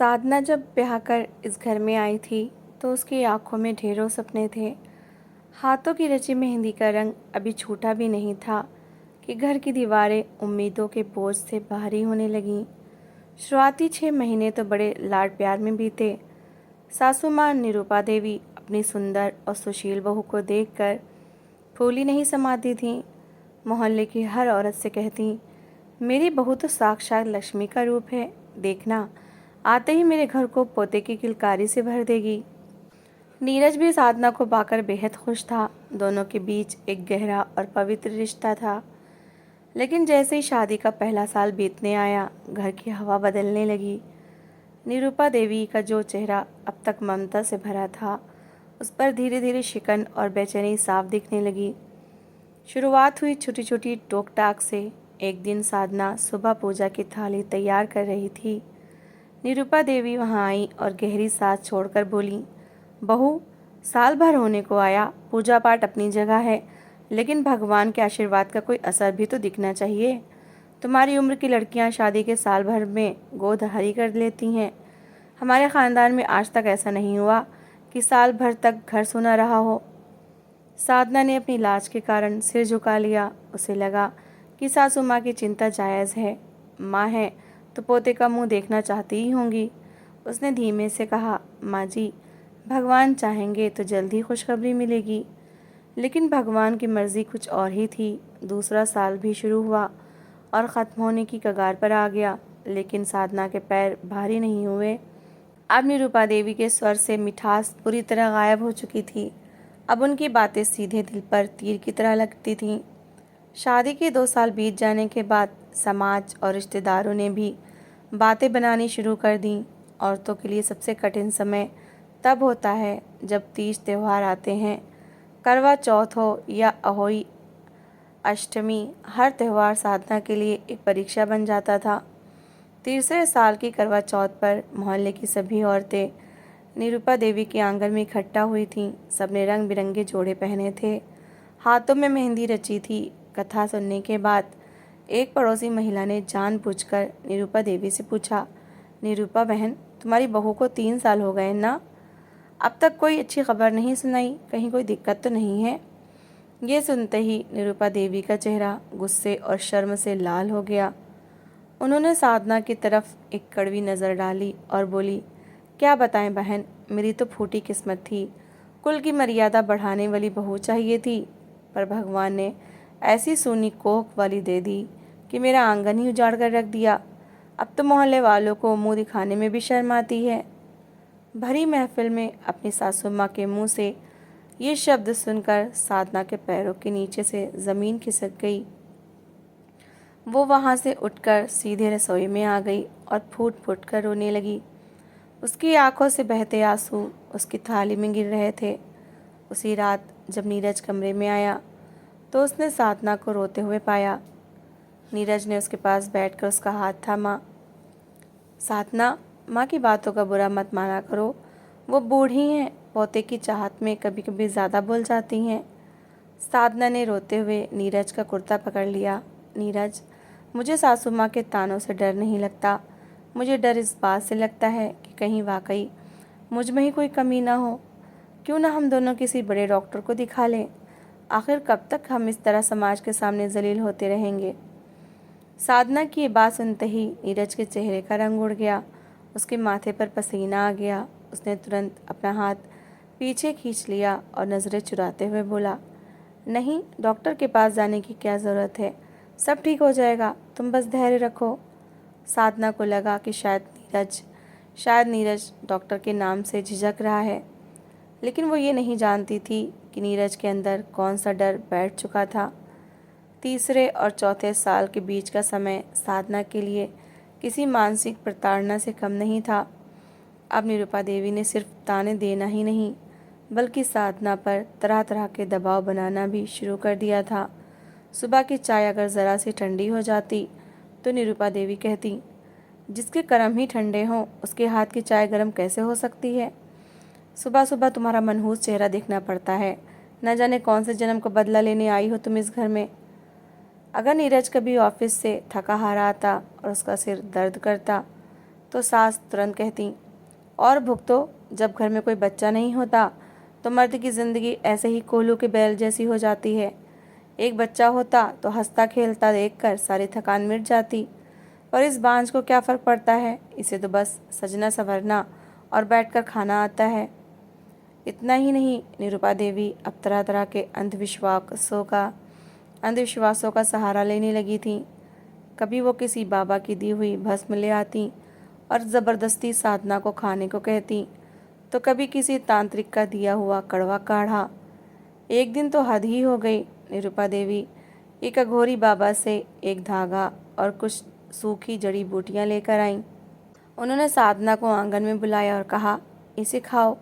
साधना जब ब्याह कर इस घर में आई थी तो उसकी आंखों में ढेरों सपने थे। हाथों की रची मेहंदी का रंग अभी छूटा भी नहीं था कि घर की दीवारें उम्मीदों के बोझ से भारी होने लगीं। शुरुआती 6 महीने तो बड़े लाड प्यार में बीते। सासू माँ निरूपा देवी अपनी सुंदर और सुशील बहू को देखकर फूली नहीं समाती थीं। मोहल्ले की हर औरत से कहती, मेरी बहू तो साक्षात लक्ष्मी का रूप है, देखना आते ही मेरे घर को पोते की किलकारी से भर देगी। नीरज भी साधना को पाकर बेहद खुश था। दोनों के बीच एक गहरा और पवित्र रिश्ता था। लेकिन जैसे ही शादी का पहला साल बीतने आया, घर की हवा बदलने लगी। निरूपा देवी का जो चेहरा अब तक ममता से भरा था, उस पर धीरे धीरे शिकन और बेचैनी साफ दिखने लगी। शुरुआत हुई छोटी छोटी टोक टाक से। एक दिन साधना सुबह पूजा की थाली तैयार कर रही थी। निरूपा देवी वहां आई और गहरी सांस छोड़कर बोली, बहू, साल भर होने को आया, पूजा पाठ अपनी जगह है, लेकिन भगवान के आशीर्वाद का कोई असर भी तो दिखना चाहिए। तुम्हारी उम्र की लड़कियां शादी के साल भर में गोदहरी कर लेती हैं। हमारे ख़ानदान में आज तक ऐसा नहीं हुआ कि साल भर तक घर सूना रहा हो। साधना ने अपनी लाज के कारण सिर झुका लिया। उसे लगा कि सासू माँ की चिंता जायज़ है। माँ है तो पोते का मुंह देखना चाहती ही होंगी। उसने धीमे से कहा, माँ जी, भगवान चाहेंगे तो जल्द ही खुशखबरी मिलेगी। लेकिन भगवान की मर्ज़ी कुछ और ही थी। दूसरा साल भी शुरू हुआ और ख़त्म होने की कगार पर आ गया, लेकिन साधना के पैर भारी नहीं हुए। अब निरूपा देवी के स्वर से मिठास पूरी तरह गायब हो चुकी थी। अब उनकी बातें सीधे दिल पर तीर की तरह लगती थीं। शादी के 2 साल बीत जाने के बाद समाज और रिश्तेदारों ने भी बातें बनानी शुरू कर दी। औरतों के लिए सबसे कठिन समय तब होता है जब तीज त्यौहार आते हैं। करवा चौथ हो या अहोई अष्टमी, हर त्यौहार साधना के लिए एक परीक्षा बन जाता था। तीसरे साल की करवा चौथ पर मोहल्ले की सभी औरतें निरूपा देवी के आंगन में इकट्ठा हुई थीं। सबने रंग बिरंगे जोड़े पहने थे, हाथों में मेहंदी रची थी। कथा सुनने के बाद एक पड़ोसी महिला ने जानबूझकर निरूपा देवी से पूछा, निरूपा बहन, तुम्हारी बहू को 3 साल हो गए ना? अब तक कोई अच्छी खबर नहीं सुनाई, कहीं कोई दिक्कत तो नहीं है? ये सुनते ही निरूपा देवी का चेहरा गुस्से और शर्म से लाल हो गया। उन्होंने साधना की तरफ एक कड़वी नज़र डाली और बोली, क्या बताएं बहन, मेरी तो फूटी किस्मत थी। कुल की मर्यादा बढ़ाने वाली बहू चाहिए थी, पर भगवान ने ऐसी सूनी कोख वाली दे दी कि मेरा आंगन ही उजाड़ कर रख दिया। अब तो मोहल्ले वालों को मुंह दिखाने में भी शर्म आती है। भरी महफिल में अपनी सासू माँ के मुंह से ये शब्द सुनकर साधना के पैरों के नीचे से ज़मीन खिसक गई। वो वहाँ से उठकर सीधे रसोई में आ गई और फूट फूट कर रोने लगी। उसकी आंखों से बहते आंसू उसकी थाली में गिर रहे थे। उसी रात जब नीरज कमरे में आया तो उसने साधना को रोते हुए पाया। नीरज ने उसके पास बैठकर उसका हाथ थामा। साधना, माँ की बातों का बुरा मत माना करो, वो बूढ़ी हैं, पोते की चाहत में कभी कभी ज़्यादा बोल जाती हैं। साधना ने रोते हुए नीरज का कुर्ता पकड़ लिया। नीरज, मुझे सासू माँ के तानों से डर नहीं लगता। मुझे डर इस बात से लगता है कि कहीं वाकई मुझ में ही कोई कमी ना हो। क्यों ना हम दोनों किसी बड़े डॉक्टर को दिखा लें। आखिर कब तक हम इस तरह समाज के सामने जलील होते रहेंगे। साधना की ये बात सुनते ही नीरज के चेहरे का रंग उड़ गया। उसके माथे पर पसीना आ गया। उसने तुरंत अपना हाथ पीछे खींच लिया और नज़रें चुराते हुए बोला, नहीं, डॉक्टर के पास जाने की क्या ज़रूरत है, सब ठीक हो जाएगा, तुम बस धैर्य रखो। साधना को लगा कि शायद नीरज डॉक्टर के नाम से झिझक रहा है, लेकिन वो ये नहीं जानती थी कि नीरज के अंदर कौन सा डर बैठ चुका था। तीसरे और चौथे साल के बीच का समय साधना के लिए किसी मानसिक प्रताड़ना से कम नहीं था। अब निरूपा देवी ने सिर्फ ताने देना ही नहीं, बल्कि साधना पर तरह तरह के दबाव बनाना भी शुरू कर दिया था। सुबह की चाय अगर ज़रा सी ठंडी हो जाती तो निरूपा देवी कहती, जिसके कर्म ही ठंडे हों उसके हाथ की चाय गर्म कैसे हो सकती है। सुबह सुबह तुम्हारा मनहूस चेहरा देखना पड़ता है, न जाने कौन से जन्म को बदला लेने आई हो तुम इस घर में। अगर नीरज कभी ऑफिस से थका हारा आता और उसका सिर दर्द करता तो सास तुरंत कहती, और भुगतो, जब घर में कोई बच्चा नहीं होता तो मर्द की ज़िंदगी ऐसे ही कोल्हू के बैल जैसी हो जाती है। एक बच्चा होता तो हंसता खेलता देखकर सारी थकान मिट जाती। और इस बांझ को क्या फ़र्क पड़ता है, इसे तो बस सजना संवरना और बैठकर खाना आता है। इतना ही नहीं, निरुपा देवी अब तरह तरह के अंधविश्वासों का सहारा लेने लगी थी। कभी वो किसी बाबा की दी हुई भस्म ले आती और ज़बरदस्ती साधना को खाने को कहती, तो कभी किसी तांत्रिक का दिया हुआ कड़वा काढ़ा। एक दिन तो हद ही हो गई। निरुपा देवी एक अघोरी बाबा से एक धागा और कुछ सूखी जड़ी बूटियां लेकर आईं। उन्होंने साधना को आंगन में बुलाया और कहा, इसे खाओ।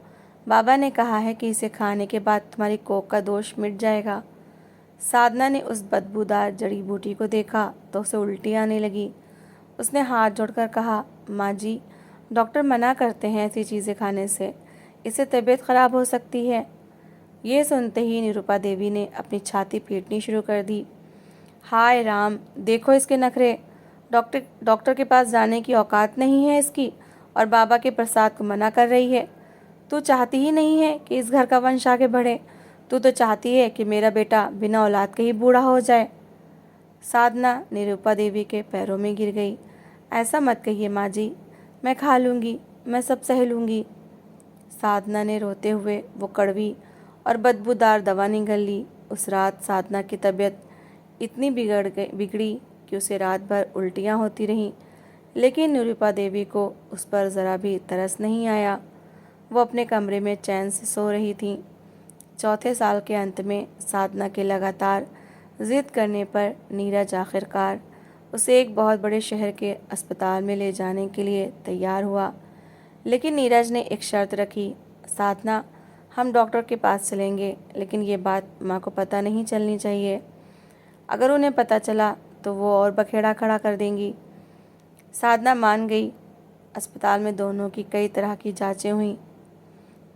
बाबा ने कहा है कि इसे खाने के बाद तुम्हारी कोख का दोष मिट जाएगा। साधना ने उस बदबूदार जड़ी बूटी को देखा तो उसे उल्टी आने लगी। उसने हाथ जोड़कर कहा, माँ जी, डॉक्टर मना करते हैं ऐसी चीज़ें खाने से, इससे तबीयत खराब हो सकती है। ये सुनते ही निरुपा देवी ने अपनी छाती पीटनी शुरू कर दी। हाय राम, देखो इसके नखरे। डॉक्टर के पास जाने की औकात नहीं है इसकी, और बाबा के प्रसाद को मना कर रही है। तू चाहती ही नहीं है कि इस घर का वंश आगे बढ़े। तू तो चाहती है कि मेरा बेटा बिना औलाद के ही बूढ़ा हो जाए। साधना निरुपा देवी के पैरों में गिर गई। ऐसा मत कहिए माँ जी, मैं खा लूँगी, मैं सब सह लूँगी। साधना ने रोते हुए वो कड़वी और बदबूदार दवा निगल ली। उस रात साधना की तबीयत इतनी बिगड़ी कि उसे रात भर उल्टियाँ होती रहीं, लेकिन निरुपा देवी को उस पर ज़रा भी तरस नहीं आया। वो अपने कमरे में चैन से सो रही थी। चौथे साल के अंत में साधना के लगातार ज़िद करने पर नीरज आखिरकार उसे एक बहुत बड़े शहर के अस्पताल में ले जाने के लिए तैयार हुआ। लेकिन नीरज ने एक शर्त रखी, साधना, हम डॉक्टर के पास चलेंगे, लेकिन ये बात माँ को पता नहीं चलनी चाहिए। अगर उन्हें पता चला तो वो और बखेड़ा खड़ा कर देंगी। साधना मान गई। अस्पताल में दोनों की कई तरह की जांचें हुईं।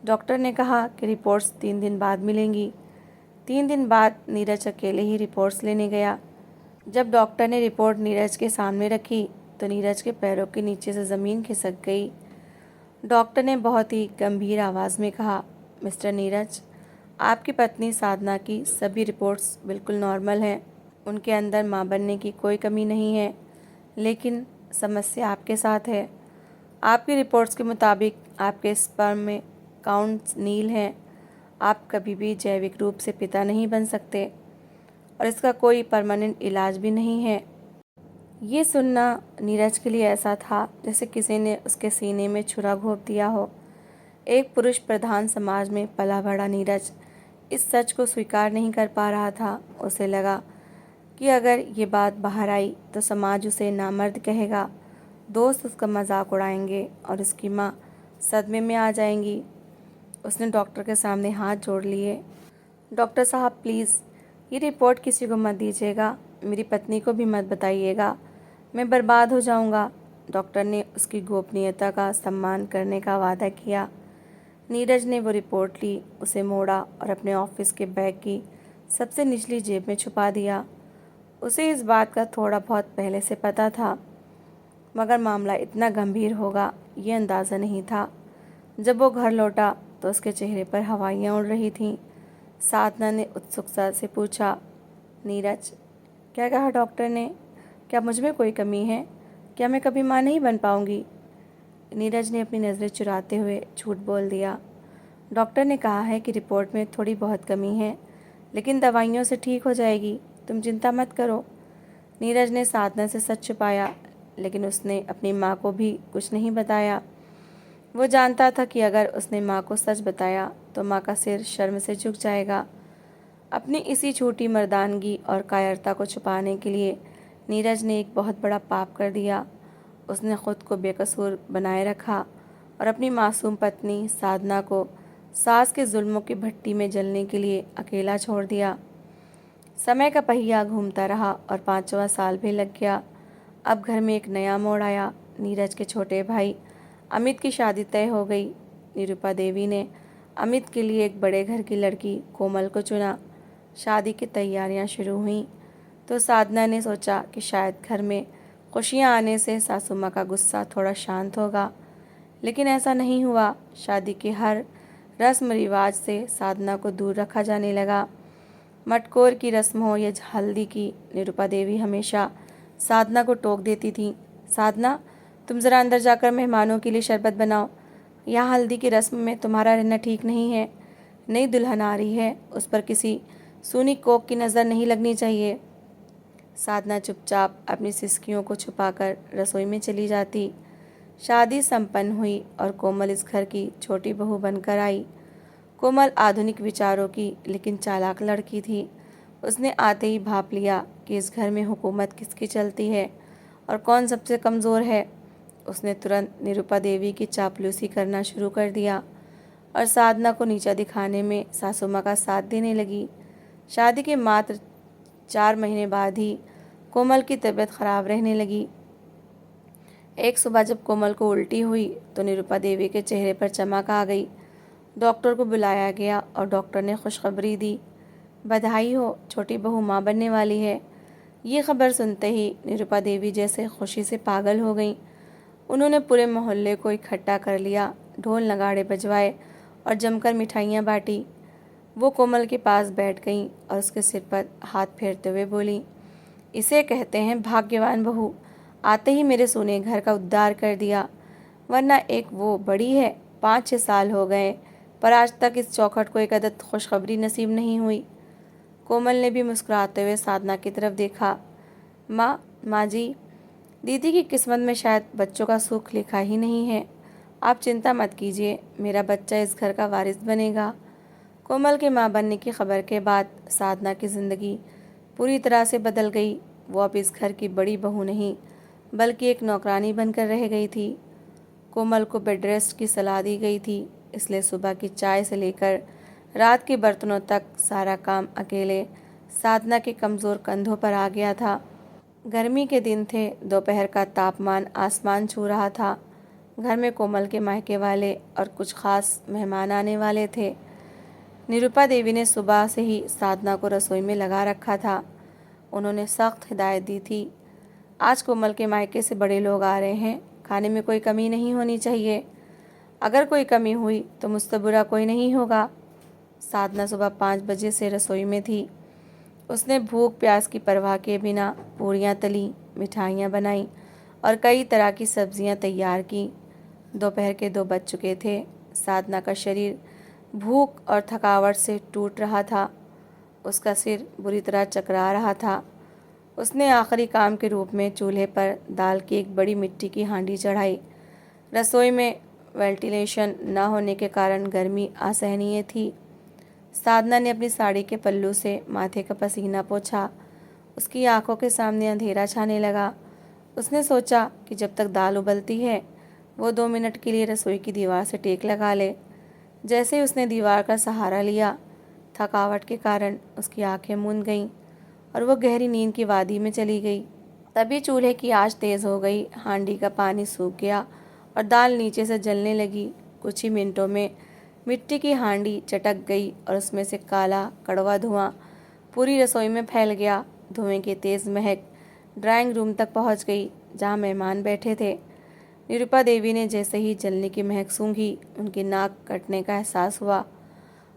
डॉक्टर ने कहा कि रिपोर्ट्स 3 दिन बाद मिलेंगी। 3 दिन बाद नीरज अकेले ही रिपोर्ट्स लेने गया। जब डॉक्टर ने रिपोर्ट नीरज के सामने रखी तो नीरज के पैरों के नीचे से ज़मीन खिसक गई। डॉक्टर ने बहुत ही गंभीर आवाज़ में कहा, मिस्टर नीरज, आपकी पत्नी साधना की सभी रिपोर्ट्स बिल्कुल नॉर्मल हैं। उनके अंदर माँ बनने की कोई कमी नहीं है, लेकिन समस्या आपके साथ है। आपकी रिपोर्ट्स के मुताबिक आपके स्पर्म में काउंट्स नील हैं। आप कभी भी जैविक रूप से पिता नहीं बन सकते और इसका कोई परमानेंट इलाज भी नहीं है। ये सुनना नीरज के लिए ऐसा था जैसे किसी ने उसके सीने में छुरा घोंप दिया हो। एक पुरुष प्रधान समाज में पला बड़ा नीरज इस सच को स्वीकार नहीं कर पा रहा था। उसे लगा कि अगर ये बात बाहर आई तो समाज उसे नामर्द कहेगा, दोस्त उसका मजाक उड़ाएंगे और उसकी माँ सदमे में आ जाएंगी। उसने डॉक्टर के सामने हाथ जोड़ लिए। डॉक्टर साहब, प्लीज़ ये रिपोर्ट किसी को मत दीजिएगा, मेरी पत्नी को भी मत बताइएगा, मैं बर्बाद हो जाऊंगा। डॉक्टर ने उसकी गोपनीयता का सम्मान करने का वादा किया। नीरज ने वो रिपोर्ट ली, उसे मोड़ा और अपने ऑफिस के बैग की सबसे निचली जेब में छुपा दिया। उसे इस बात का थोड़ा बहुत पहले से पता था, मगर मामला इतना गंभीर होगा ये अंदाज़ा नहीं था। जब वो घर लौटा तो उसके चेहरे पर हवाइयाँ उड़ रही थीं। साधना ने उत्सुकता से पूछा, नीरज, क्या कहा डॉक्टर ने? क्या मुझ में कोई कमी है? क्या मैं कभी माँ नहीं बन पाऊँगी? नीरज ने अपनी नज़रें चुराते हुए झूठ बोल दिया। डॉक्टर ने कहा है कि रिपोर्ट में थोड़ी बहुत कमी है, लेकिन दवाइयों से ठीक हो जाएगी, तुम चिंता मत करो। नीरज ने साधना से सच छुपाया, लेकिन उसने अपनी माँ को भी कुछ नहीं बताया। वो जानता था कि अगर उसने माँ को सच बताया तो माँ का सिर शर्म से झुक जाएगा। अपनी इसी छोटी मर्दानगी और कायरता को छुपाने के लिए नीरज ने एक बहुत बड़ा पाप कर दिया। उसने खुद को बेकसूर बनाए रखा और अपनी मासूम पत्नी साधना को सास के जुल्मों की भट्टी में जलने के लिए अकेला छोड़ दिया। समय का पहिया घूमता रहा और 5वां साल भी लग गया। अब घर में एक नया मोड़ आया। नीरज के छोटे भाई अमित की शादी तय हो गई। निरुपा देवी ने अमित के लिए एक बड़े घर की लड़की कोमल को चुना। शादी की तैयारियां शुरू हुईं तो साधना ने सोचा कि शायद घर में खुशियाँ आने से सासू माँ का गुस्सा थोड़ा शांत होगा, लेकिन ऐसा नहीं हुआ। शादी के हर रस्म रिवाज से साधना को दूर रखा जाने लगा। मटकोर की रस्म हो या हल्दी की, निरुपा देवी हमेशा साधना को टोक देती थी। साधना, तुम ज़रा अंदर जाकर मेहमानों के लिए शरबत बनाओ। यहाँ हल्दी की रस्म में तुम्हारा रहना ठीक नहीं है। नई दुल्हन आ रही है, उस पर किसी सूनी कोक की नज़र नहीं लगनी चाहिए। साधना चुपचाप अपनी सिसकियों को छुपाकर रसोई में चली जाती। शादी संपन्न हुई और कोमल इस घर की छोटी बहू बनकर आई। कोमल आधुनिक विचारों की लेकिन चालाक लड़की थी। उसने आते ही भाप लिया कि इस घर में हुकूमत किसकी चलती है और कौन सबसे कमज़ोर है। उसने तुरंत निरुपा देवी की चापलूसी करना शुरू कर दिया और साधना को नीचा दिखाने में सासू माँ का साथ देने लगी। शादी के मात्र 4 महीने बाद ही कोमल की तबीयत खराब रहने लगी। एक सुबह जब कोमल को उल्टी हुई तो निरुपा देवी के चेहरे पर चमक आ गई। डॉक्टर को बुलाया गया और डॉक्टर ने खुशखबरी दी। बधाई हो, छोटी बहू माँ बनने वाली है। ये खबर सुनते ही निरुपा देवी जैसे खुशी से पागल हो गईं। उन्होंने पूरे मोहल्ले को इकट्ठा कर लिया, ढोल नगाड़े बजवाए और जमकर मिठाइयाँ बांटी। वो कोमल के पास बैठ गईं और उसके सिर पर हाथ फेरते हुए बोली, इसे कहते हैं भाग्यवान बहू, आते ही मेरे सोने घर का उद्धार कर दिया। वरना एक वो बड़ी है, 5-6 साल हो गए पर आज तक इस चौखट को एक अदद खुशखबरी नसीब नहीं हुई। कोमल ने भी मुस्कुराते हुए साधना की तरफ देखा। माँ जी, दीदी की किस्मत में शायद बच्चों का सुख लिखा ही नहीं है। आप चिंता मत कीजिए, मेरा बच्चा इस घर का वारिस बनेगा। कोमल के माँ बनने की खबर के बाद साधना की ज़िंदगी पूरी तरह से बदल गई। वो अब इस घर की बड़ी बहू नहीं बल्कि एक नौकरानी बनकर रह गई थी। कोमल को बेड रेस्ट की सलाह दी गई थी, इसलिए सुबह की चाय से लेकर रात के बर्तनों तक सारा काम अकेले साधना के कमज़ोर कंधों पर आ गया था। गर्मी के दिन थे, दोपहर का तापमान आसमान छू रहा था। घर में कोमल के मायके वाले और कुछ खास मेहमान आने वाले थे। निरुपा देवी ने सुबह से ही साधना को रसोई में लगा रखा था। उन्होंने सख्त हिदायत दी थी, आज कोमल के मायके से बड़े लोग आ रहे हैं, खाने में कोई कमी नहीं होनी चाहिए। अगर कोई कमी हुई तो मुझसे बुरा कोई नहीं होगा। साधना सुबह 5 बजे से रसोई में थी। उसने भूख प्यास की परवाह किए बिना पूरियाँ तली, मिठाइयाँ बनाई और कई तरह की सब्जियाँ तैयार की। दोपहर के 2 बज चुके थे। साधना का शरीर भूख और थकावट से टूट रहा था। उसका सिर बुरी तरह चकरा रहा था। उसने आखिरी काम के रूप में चूल्हे पर दाल की एक बड़ी मिट्टी की हांडी चढ़ाई। रसोई में वेंटिलेशन न होने के कारण गर्मी असहनीय थी। साधना ने अपनी साड़ी के पल्लू से माथे का पसीना पोंछा। उसकी आंखों के सामने अंधेरा छाने लगा। उसने सोचा कि जब तक दाल उबलती है वो 2 मिनट के लिए रसोई की दीवार से टेक लगा ले। जैसे ही उसने दीवार का सहारा लिया, थकावट के कारण उसकी आंखें मूंद गईं और वो गहरी नींद की वादी में चली गई। तभी चूल्हे की आंच तेज़ हो गई, हांडी का पानी सूख गया और दाल नीचे से जलने लगी। कुछ ही मिनटों में मिट्टी की हांडी चटक गई और उसमें से काला कड़वा धुआं पूरी रसोई में फैल गया। धुएं की तेज़ महक ड्राइंग रूम तक पहुंच गई, जहां मेहमान बैठे थे। निरुपा देवी ने जैसे ही जलने की महक सूंघी, उनकी नाक कटने का एहसास हुआ।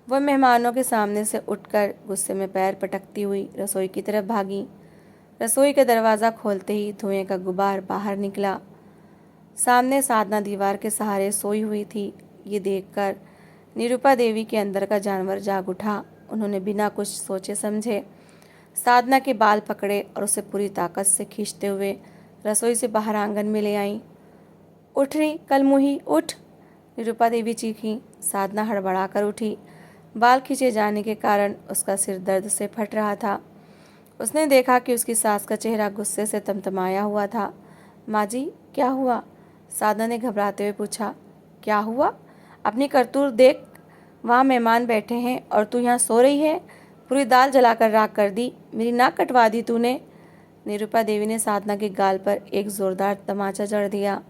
वह मेहमानों के सामने से उठकर गुस्से में पैर पटकती हुई रसोई की तरफ भागी। रसोई का दरवाज़ा खोलते ही धुएं का गुबार बाहर निकला। सामने साधना दीवार के सहारे सोई हुई थी। ये देखकर निरुपा देवी के अंदर का जानवर जाग उठा। उन्होंने बिना कुछ सोचे समझे साधना के बाल पकड़े और उसे पूरी ताकत से खींचते हुए रसोई से बाहर आंगन में ले आईं। उठ रही कलमुही, उठ! निरुपा देवी चीखीं। साधना हड़बड़ाकर उठी। बाल खींचे जाने के कारण उसका सिर दर्द से फट रहा था। उसने देखा कि उसकी सास का चेहरा गुस्से से तमतमाया हुआ था। माँ जी, क्या हुआ? साधना ने घबराते हुए पूछा। क्या हुआ? अपनी करतूत देख, वहाँ मेहमान बैठे हैं और तू यहाँ सो रही है। पूरी दाल जलाकर राख कर दी, मेरी नाक कटवा दी तूने। निरुपा देवी ने साधना के गाल पर एक जोरदार तमाचा जड़ दिया।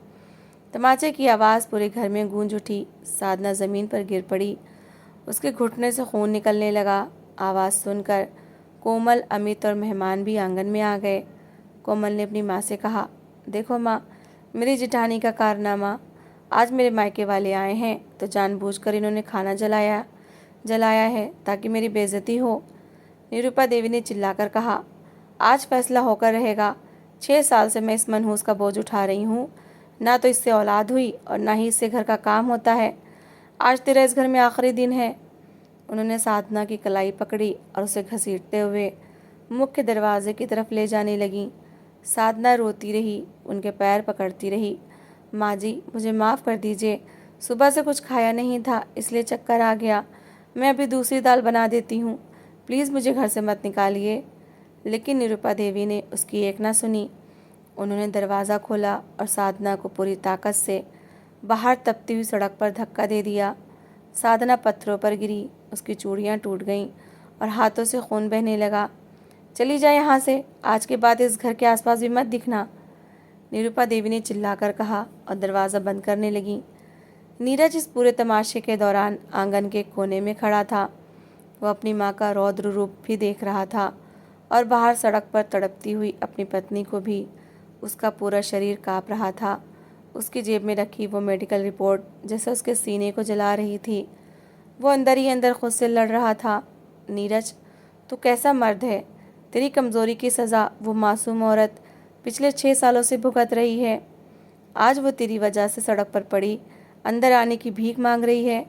तमाचे की आवाज़ पूरे घर में गूंज उठी। साधना ज़मीन पर गिर पड़ी। उसके घुटने से खून निकलने लगा। आवाज़ सुनकर कोमल, अमित और मेहमान भी आंगन में आ गए। कोमल ने अपनी माँ से कहा, देखो माँ, मेरी जेठानी का कारनामा, आज मेरे मायके वाले आए हैं तो जानबूझकर इन्होंने खाना जलाया है ताकि मेरी बेइज्जती हो। निरूपा देवी ने चिल्लाकर कहा, आज फैसला होकर रहेगा। 6 साल से मैं इस मनहूस का बोझ उठा रही हूँ। ना तो इससे औलाद हुई और ना ही इससे घर का काम होता है। आज तेरा इस घर में आखिरी दिन है। उन्होंने साधना की कलाई पकड़ी और उसे घसीटते हुए मुख्य दरवाजे की तरफ ले जाने लगी। साधना रोती रही, उनके पैर पकड़ती रही। माँ जी, मुझे माफ़ कर दीजिए, सुबह से कुछ खाया नहीं था इसलिए चक्कर आ गया। मैं अभी दूसरी दाल बना देती हूँ, प्लीज़ मुझे घर से मत निकालिए। लेकिन निरूपा देवी ने उसकी एक ना सुनी। उन्होंने दरवाज़ा खोला और साधना को पूरी ताकत से बाहर तपती हुई सड़क पर धक्का दे दिया। साधना पत्थरों पर गिरी, उसकी चूड़ियाँ टूट गईं और हाथों से खून बहने लगा। चली जा यहाँ से, आज के बाद इस घर के आसपास भी मत दिखना, निरूपा देवी ने चिल्लाकर कहा और दरवाज़ा बंद करने लगी। नीरज इस पूरे तमाशे के दौरान आंगन के कोने में खड़ा था। वो अपनी माँ का रौद्र रूप भी देख रहा था और बाहर सड़क पर तड़पती हुई अपनी पत्नी को भी। उसका पूरा शरीर काँप रहा था। उसकी जेब में रखी वो मेडिकल रिपोर्ट जैसे उसके सीने को जला रही थी। वो अंदर ही अंदर खुद से लड़ रहा था। नीरज, तू कैसा मर्द है? तेरी कमज़ोरी की सज़ा वो मासूम औरत पिछले 6 सालों से भुगत रही है। आज वो तेरी वजह से सड़क पर पड़ी अंदर आने की भीख मांग रही है।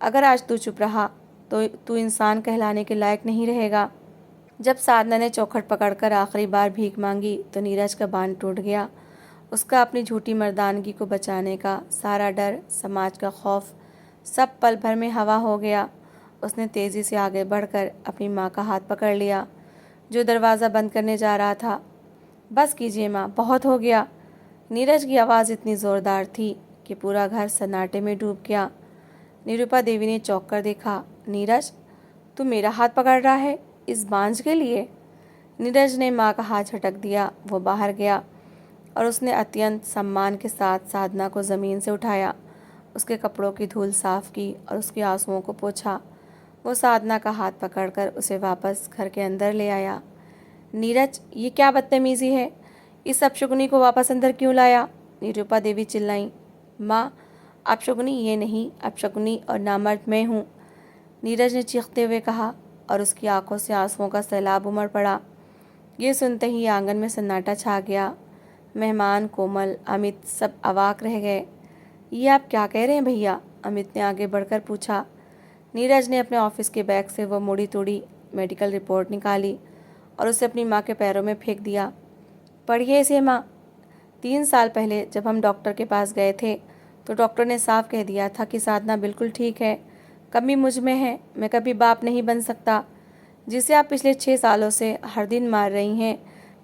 अगर आज तू चुप रहा तो तू इंसान कहलाने के लायक नहीं रहेगा। जब साधना ने चौखट पकड़कर आखिरी बार भीख मांगी तो नीरज का बांध टूट गया। उसका अपनी झूठी मर्दानगी को बचाने का सारा डर, समाज का खौफ सब पल भर में हवा हो गया। उसने तेज़ी से आगे बढ़कर अपनी माँ का हाथ पकड़ लिया, जो दरवाज़ा बंद करने जा रहा था। बस कीजिए माँ, बहुत हो गया। नीरज की आवाज़ इतनी ज़ोरदार थी कि पूरा घर सन्नाटे में डूब गया। निरूपा देवी ने चौंक कर देखा। नीरज, तू मेरा हाथ पकड़ रहा है इस बांझ के लिए? नीरज ने माँ का हाथ झटक दिया। वो बाहर गया और उसने अत्यंत सम्मान के साथ साधना को ज़मीन से उठाया, उसके कपड़ों की धूल साफ की और उसके आंसुओं को पोंछा। वो साधना का हाथ पकड़कर उसे वापस घर के अंदर ले आया। नीरज, ये क्या बदतमीज़ी है? इस अपशकुनी को वापस अंदर क्यों लाया? निरूपा देवी चिल्लाई। माँ, अपशकुनी ये नहीं, अपशकुनी और नामर्द मैं हूँ, नीरज ने चीखते हुए कहा और उसकी आंखों से आंसुओं का सैलाब उमड़ पड़ा। ये सुनते ही आंगन में सन्नाटा छा गया। मेहमान, कोमल, अमित सब अवाक रह गए। ये आप क्या कह रहे हैं भैया? अमित ने आगे बढ़कर पूछा। नीरज ने अपने ऑफिस के बैग से वो मुड़ी तोड़ी मेडिकल रिपोर्ट निकाली और उसे अपनी माँ के पैरों में फेंक दिया। पढ़िए इसे माँ। 3 साल पहले जब हम डॉक्टर के पास गए थे तो डॉक्टर ने साफ कह दिया था कि साधना बिल्कुल ठीक है, कमी मुझ में है। मैं कभी बाप नहीं बन सकता। जिसे आप पिछले 6 सालों से हर दिन मार रही हैं,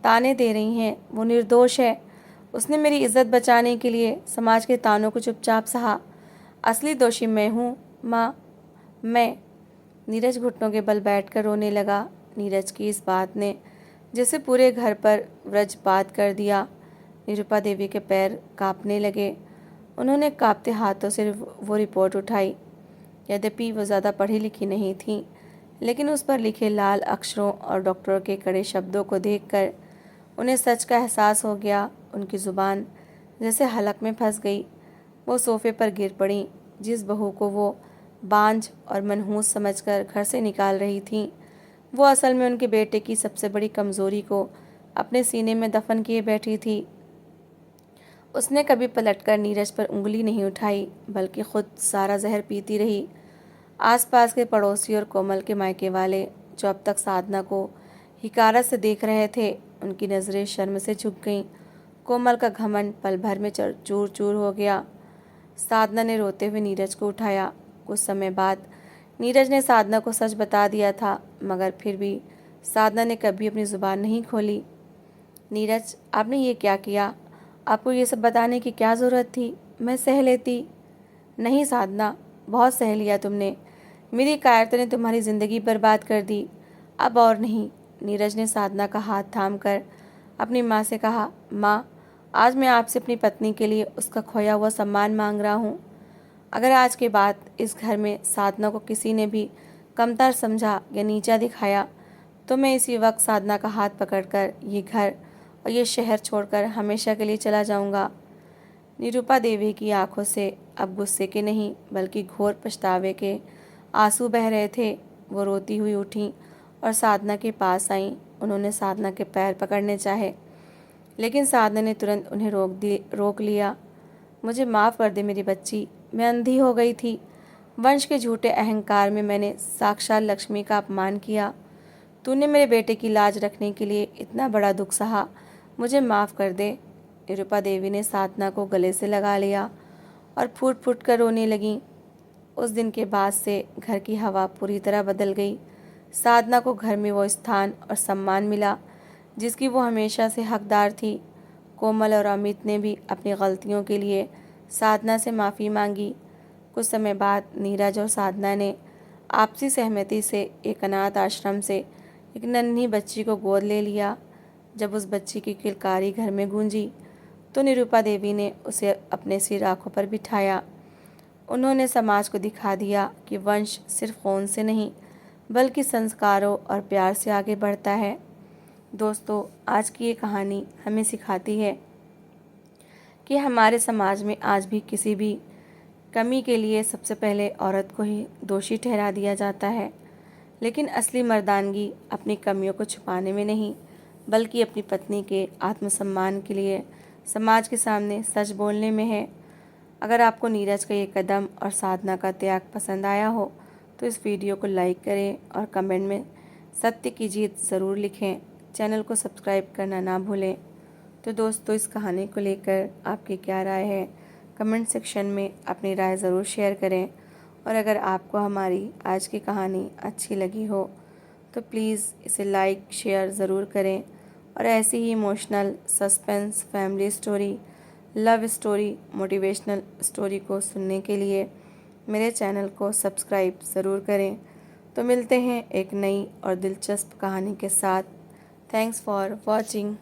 ताने दे रही हैं, वो निर्दोष है। उसने मेरी इज्जत बचाने के लिए समाज के तानों को चुपचाप सहा। असली दोषी मैं हूँ माँ, मैं। नीरज घुटनों के बल बैठकर रोने लगा। नीरज की इस बात ने जैसे पूरे घर पर वज्रपात कर दिया। निरूपा देवी के पैर कांपने लगे। उन्होंने कांपते हाथों से वो रिपोर्ट उठाई। यद्यपि वो ज़्यादा पढ़ी लिखी नहीं थी, लेकिन उस पर लिखे लाल अक्षरों और डॉक्टरों के कड़े शब्दों को देखकर उन्हें सच का एहसास हो गया। उनकी ज़ुबान जैसे हलक में फंस गई। वो सोफे पर गिर पड़ी। जिस बहू को वो बांझ और मनहूस समझकर घर से निकाल रही थी, वो असल में उनके बेटे की सबसे बड़ी कमज़ोरी को अपने सीने में दफन किए बैठी थी। उसने कभी पलटकर नीरज पर उंगली नहीं उठाई, बल्कि खुद सारा जहर पीती रही। आसपास के पड़ोसी और कोमल के मायके वाले, जो अब तक साधना को हिकारत से देख रहे थे, उनकी नज़रें शर्म से झुक गईं। कोमल का घमंड पल भर में चूर चूर हो गया। साधना ने रोते हुए नीरज को उठाया। कुछ समय बाद नीरज ने साधना को सच बता दिया था, मगर फिर भी साधना ने कभी अपनी ज़ुबान नहीं खोली। नीरज, आपने ये क्या किया? आपको ये सब बताने की क्या ज़रूरत थी? मैं सह लेती। नहीं साधना, बहुत सह लिया तुमने। मेरी कायरता ने तुम्हारी ज़िंदगी बर्बाद कर दी। अब और नहीं। नीरज ने साधना का हाथ थाम कर अपनी माँ से कहा, माँ, आज मैं आपसे अपनी पत्नी के लिए उसका खोया हुआ सम्मान मांग रहा हूँ। अगर आज के बाद इस घर में साधना को किसी ने भी कमतर समझा या नीचा दिखाया तो मैं इसी वक्त साधना का हाथ पकड़कर ये घर और ये शहर छोड़कर हमेशा के लिए चला जाऊंगा। निरूपा देवी की आंखों से अब गुस्से के नहीं बल्कि घोर पछतावे के आंसू बह रहे थे। वो रोती हुई उठी और साधना के पास आईं। उन्होंने साधना के पैर पकड़ने चाहे, लेकिन साधना ने तुरंत उन्हें रोक लिया। मुझे माफ़ कर दे मेरी बच्ची, मैं अंधी हो गई थी। वंश के झूठे अहंकार में मैंने साक्षात लक्ष्मी का अपमान किया। तूने मेरे बेटे की लाज रखने के लिए इतना बड़ा दुख सहा, मुझे माफ़ कर दे। निरूपा देवी ने साधना को गले से लगा लिया और फूट फूट कर रोने लगी। उस दिन के बाद से घर की हवा पूरी तरह बदल गई। साधना को घर में वो स्थान और सम्मान मिला जिसकी वो हमेशा से हकदार थी। कोमल और अमित ने भी अपनी गलतियों के लिए साधना से माफ़ी मांगी। कुछ समय बाद नीरज और साधना ने आपसी सहमति से एक अनाथ आश्रम से एक नन्ही बच्ची को गोद ले लिया। जब उस बच्ची की किलकारी घर में गूंजी तो निरूपा देवी ने उसे अपने सिर आंखों पर बिठाया। उन्होंने समाज को दिखा दिया कि वंश सिर्फ खून से नहीं बल्कि संस्कारों और प्यार से आगे बढ़ता है। दोस्तों, आज की ये कहानी हमें सिखाती है कि हमारे समाज में आज भी किसी भी कमी के लिए सबसे पहले औरत को ही दोषी ठहरा दिया जाता है, लेकिन असली मर्दानगी अपनी कमियों को छुपाने में नहीं बल्कि अपनी पत्नी के आत्मसम्मान के लिए समाज के सामने सच बोलने में है। अगर आपको नीरज का ये कदम और साधना का त्याग पसंद आया हो तो इस वीडियो को लाइक करें और कमेंट में सत्य की जीत ज़रूर लिखें। चैनल को सब्सक्राइब करना ना भूलें। तो दोस्तों, इस कहानी को लेकर आपकी क्या राय है, कमेंट सेक्शन में अपनी राय ज़रूर शेयर करें। और अगर आपको हमारी आज की कहानी अच्छी लगी हो तो प्लीज़ इसे लाइक शेयर ज़रूर करें। और ऐसी ही emotional, suspense, family story, love story, motivational story को सुनने के लिए मेरे चैनल को सब्सक्राइब ज़रूर करें। तो मिलते हैं एक नई और दिलचस्प कहानी के साथ। Thanks for watching.